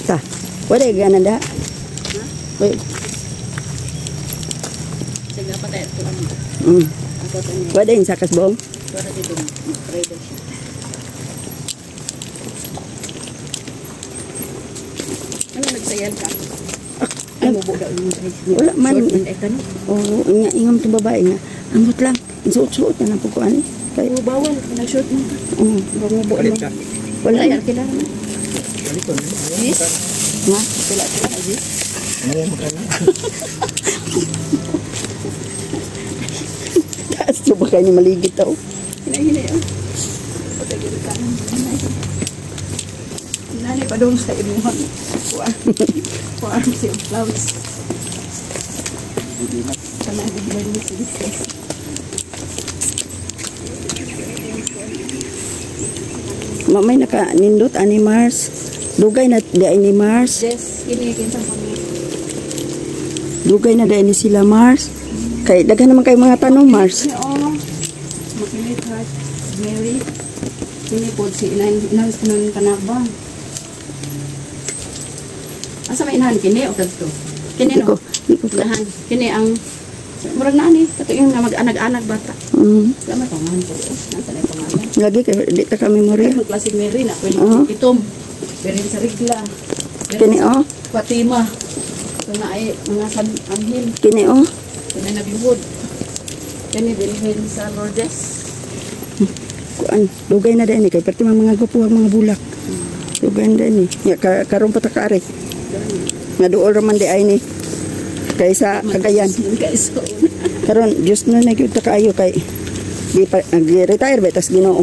Ta. Wala gana da. Wait. Sige pa tayo tuan. Ako tani. Wala yung sakas bong. Para dito trader siya. Ano nagsayal ka? Ay mo buda yung wala man. Short man ekan. Oh, ingam to babae nga. Ambot lang. Suot-suot na po ko ani. Kay bawal na short mo. Bangubo Palit lang. ka. Wala Ay yan. kailangan. Baliton. Yes. Nga. Sila aji. Ano yan magkano? Taas to ba kayo maligit tao? Hinay-hinay oh. Patagil ka. Nanay pa doon sa imuhan. Kuhaan si flowers. Sana bigyan mo si discuss. Mamay naka-nindot ani Mars. Dugay na dai ni Mars. Yes, kinikin sa kami. Dugay na dai ni sila Mars. Kay daghan naman kay mga tanong Mars. Oo. Makilit heart. Mary. Kini po si inawas ko ng kanabang. Asa may inahan kini o kadto? Kini no? Inahan. Kini ang murag na ani. Kato yung mag-anag-anag bata. Salamat ang mahal ko. Nasa na yung pangalan. Lagi kay di ta kami memorya. Magklasik Mary na. Pwede itom. Berin sa Rigla. Kini oh. Fatima. Ito na ay mga anghel. Kini oh. Kini nagluhod. Kini bilhin sa Lourdes. Kuan, dugay na dai ni kay perti mga gupuhang mga bulak. Dugay na dai ni. Ya karon pa ta kaari. Nga duol ra man di ay ni. Kay sa Cagayan. Guys, Karon just na nagyud ta kaayo kay di pa retire ba tas Ginoo.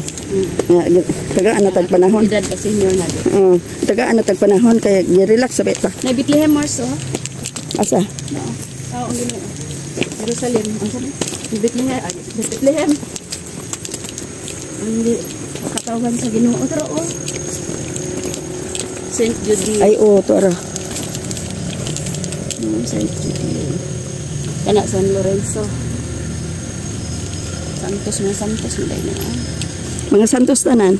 Tagaan na tag panahon. edad pa senior na din. Tagaan na tag panahon kay gi-relax sa beta. Na Bethlehem Mars, oh. Asa? Oo. Oo, ang Ginoo. Jerusalem. Ang sabi? Bethlehem. Bethlehem. Ang katawan sa Ginoo. Pero, oh. Saint Jude. Ay oo to ara. Saint Jude. Kana San Lorenzo. Santos na Santos. Mga santos tanan.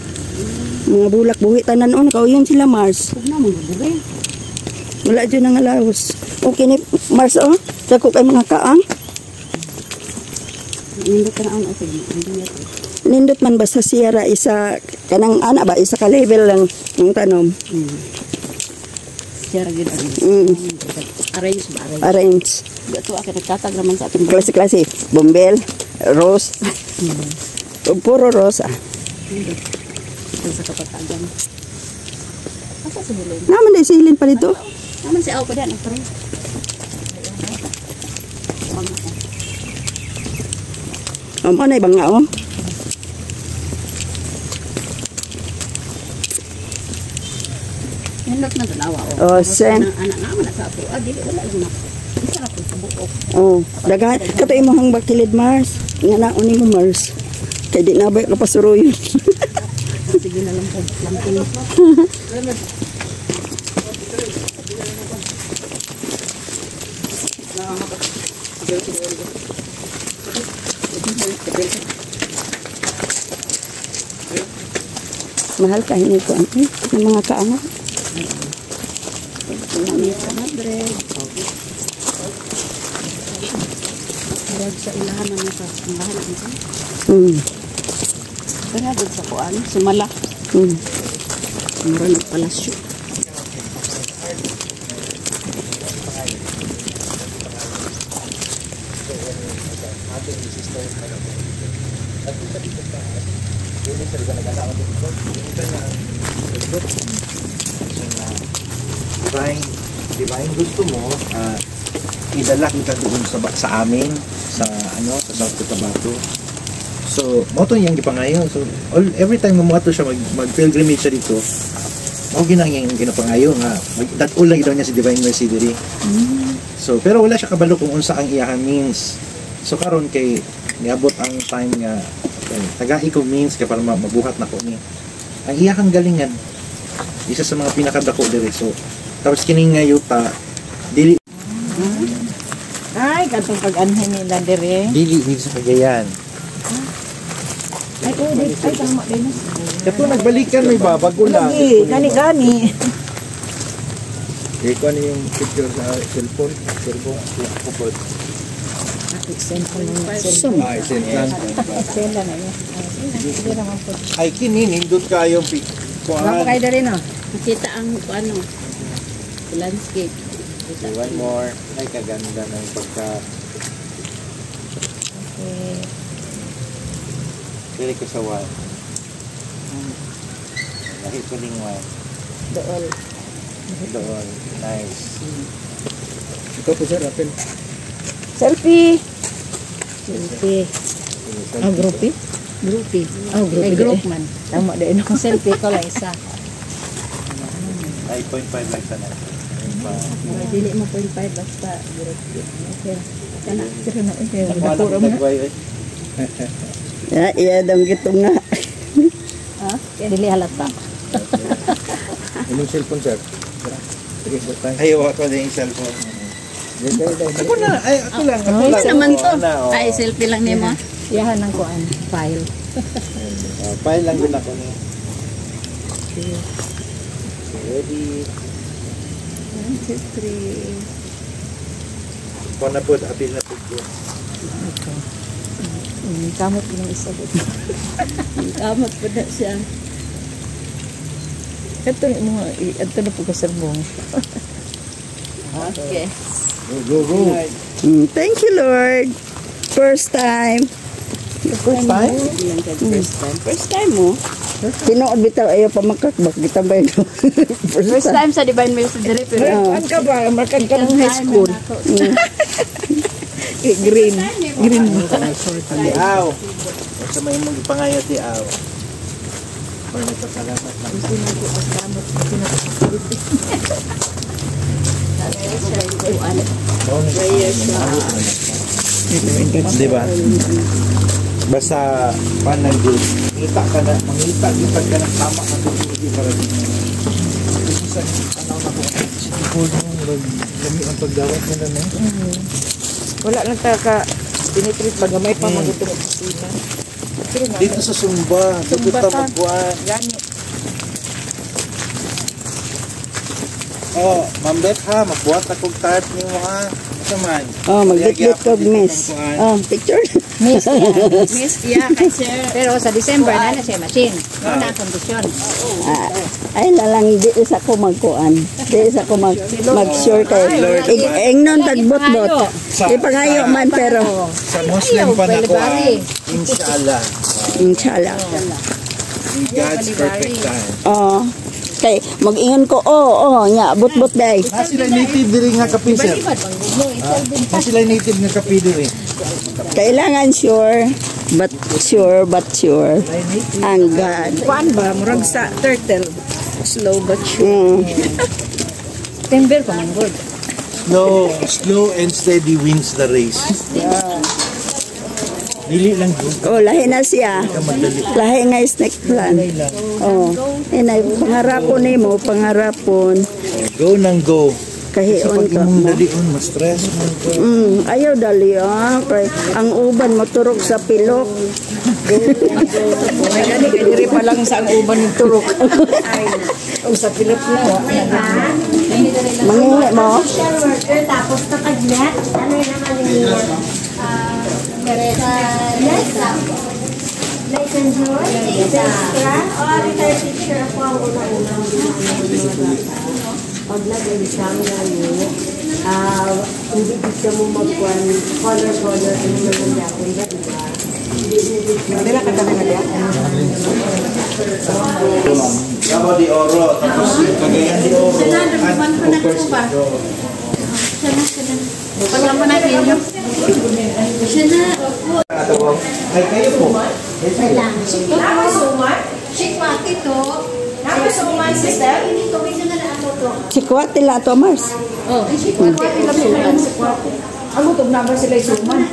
Mga bulak buhi tanan on kauyon sila Mars. Huwag na magbubuhay. Wala dyan ang alawos. Okay ni Mars oh. Dako kay mga kaang. Nindot ka na ang okay. Nindot man basta siyara isa kanang ana ba isa ka level lang ng tanom. Siya rin arrange ba? Arrange. Ito akin nagtatag naman sa ating Klase-klase. Bombel, rose. Puro rosa. Ito sa kapatagan. Asa si Helen? Naman dahil silin pa dito. Naman si Ao pa din. Ito rin. Ano na ibang nga oh. Henlok na dalawa. Oh, sen. Anak naman na sa ato. Dili wala lang na. Isa na po sa buok. Oh, dagan. Kato imo hang bakilid Mars. Nga nauni mo Mars. Kay di na ba kapasuroy. Sige na lang po. Lamping. Mahal ka hindi ko ng mga kaango. Lamit sa madre. Harag sa ilahan na sa ilahan na kaya doon sa kuan, sumala. Mura ng palasyo. Divine gusto mo idala kita doon sa amin sa sa South Cotabato. So mo to yang gipangayo. So every time mo ato siya mag-pilgrimage siya dito, mao ginang yang ginapangayo nga dat-ul lagi daw niya si Divine Mercy diri. So pero wala siya kabalo kung unsa ang iyang means. So karon kay niabot ang time nga taga ko means kay para mabuhat na ko ni. Ang iyang galingan isa sa mga pinakadako diri. So tapos kining nga yuta dili ay katong pag-anhin nila dire. dili sa Cagayan. Ay tama din. Kato nagbalikan may babago lang. Gani. Ikaw ano yung picture sa cellphone? Cellphone? Kupot. Send ko lang. Sum. Send lang. Send lang yun. Sige naman po. Ay, nindot kayong Wala pa kayo na rin, oh. Nakita ang ano, landscape. One more. Ay, kaganda ng pagka... Okay. Pili ko sa one. Lahit ko ning one. Dool. Doon. Nice. Ikaw po, sir, Apel. Selfie! Selfie. Groupie? Groupie. Groupie. May group man. Tama din. Selfie ko lang isa. Ay, 0.5 lang sana. Dili mo 0.5 basta groupie. Okay. Kana. Pero na, Napuro mo. Iya dong gitu nga. Ha? Dili halata. Anong cellphone, sir? Ay, ako na yung cellphone. Ako na. Ay, ako lang. Ako lang. Naman to. Oo. Ay, selfie lang nimo. Yahan ng kuan. File. File lang din ako niya. Ready. 1, 2, 3. Kung na po, apil na po po. Kamot ko ng isa. Kamot pa na siya. Ito na po kasarbong. Okay. Go, go. Thank you, Lord. First time. First time? First time mo. Tinuod bitaw ayo pa makakbak gitambay no. First time sa Divine Mercy dire pero Ano ka ba? Markan ka ng high school. Green. Green. Di aw. Sa may mong ipangayot di aw. Or nagpasalamat lang. Di ba? Basta panag-group. Ngita ka na, mangita ka ng tama ka hindi para dito. Kasi sa tanaw na ko, siguro nung lami ang pagdawat nila na. Wala lang ta ka tinitreat bagamay pa magutong opisina. Dito sa Sumba, dito Sumba ta ta. magkuhan. Gani. Oh, Ma'am Beth ha, magbuhat akong tart niyo ha. Ito man. Oh, magdit-dit kog miss. Oh, picture. Miss yan. Miss yeah kay sir. Pero sa December na siya machine. No na kondisyon. Ay lalang di isa ko magkuan. Di isa ko mag-sure kay Lord. Engnon tagbot-bot. Ipangayo man pero Sa Muslim pa na ko inshallah. inshallah. In God's perfect time. Oh. Kay mag-ingon ko nya bot-bot day. Na sila native diri nga kape sir. Na sila native nga kape diri. Kailangan sure but sure. Ang God. Kuan ba murag sa turtle. Slow but sure. Timber ko man good. Slow and steady wins the race. Dili lang Oh, lahi na siya. Lahi nga snake plant. Oh, inay pangarapon nimo, pangarapon. go nang go. Kahion Pag ka imong mo. dalion, ma-stress mo ko. Ayaw dali kay ang uban moturok sa pilok. May gani kay diri pa lang sa ang uban ng turok. O sa Pilip na. Mangingi mo. Tapos kapag-net, ano yung naman yung license extra o retired teacher ako ang unang-unang pag nag-exam na nyo, hindi gusto mo magkuhan color-color ano naman niya ako, diba? Dili ka kami nga. Davao de Oro, tapos Cagayan de Oro. Naman ko na ko ba? Sana. Paglang mo natin yung siya na. Ay, kayo po. Shikmati to. Tapos umay sister, hindi ko may nga na ako to. Sikwat tila to Mars. Oh, Ang utog number sila isuman.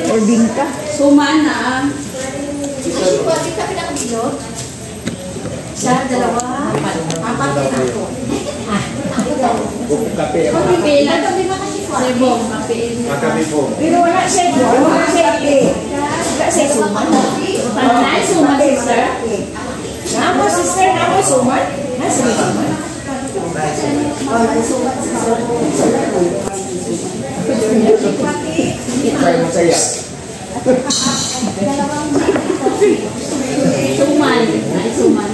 Or bingka. sumana. Shikmati kami nakabilog. Sa dalawa, apat din ako. Kape. Pipila. Kami makashikmati. Sebong, kapil. Kami po. Pero wala siya. Wala siya. Wala siya suman. Panay, suman, sister. Namo sister, namo suman. Try mo saya. Suman. Ay, suman.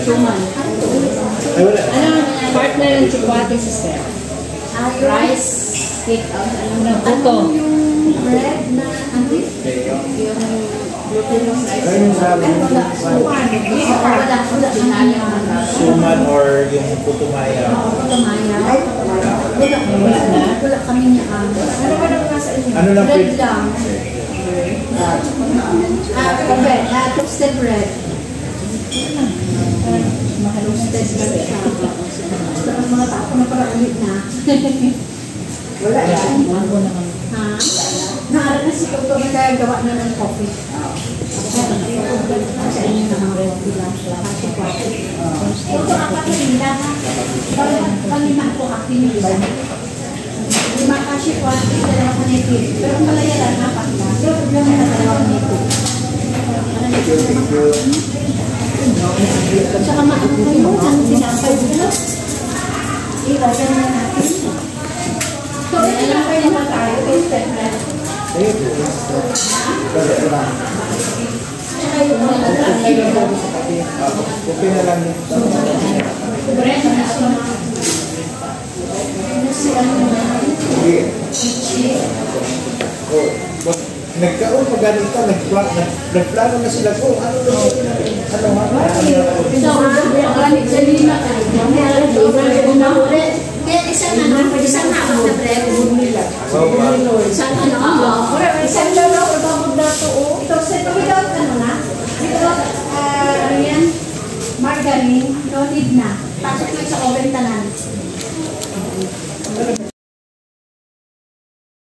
Suman. Ay, wala. Ano, partner ng chikwati si Sir? Rice, cake, ano na, buto. Bread na, ano? Yung glutinous rice. Ano yung sabi mo? Suman or yung putumaya? Wala kami niya. Ano lang Bread pwede? lang. Bread, toasted bread. Toasted bread. Tapos mga tao na para ulit na. Wala yan. Ha? Naaral na si Toto na kaya gawa na ng coffee. Sa inyo na mga red lang. Ito akatinda ha. Panglima ko akin yung iba. Lima kasi po, dalawa ka nito. Pero ang malaya lang, apat na. Pero problema na dalawa ka nito. Tsaka maangkong mo, ang tinapay mo. Ilagay na natin. So, tinapay naman tayo. Toasted bread. Tsaka yung mga Okay na lang yun. bread na Sige. Oh, nagkaroon pa ganito, nagplano na sila ko. Ano ha? So, ang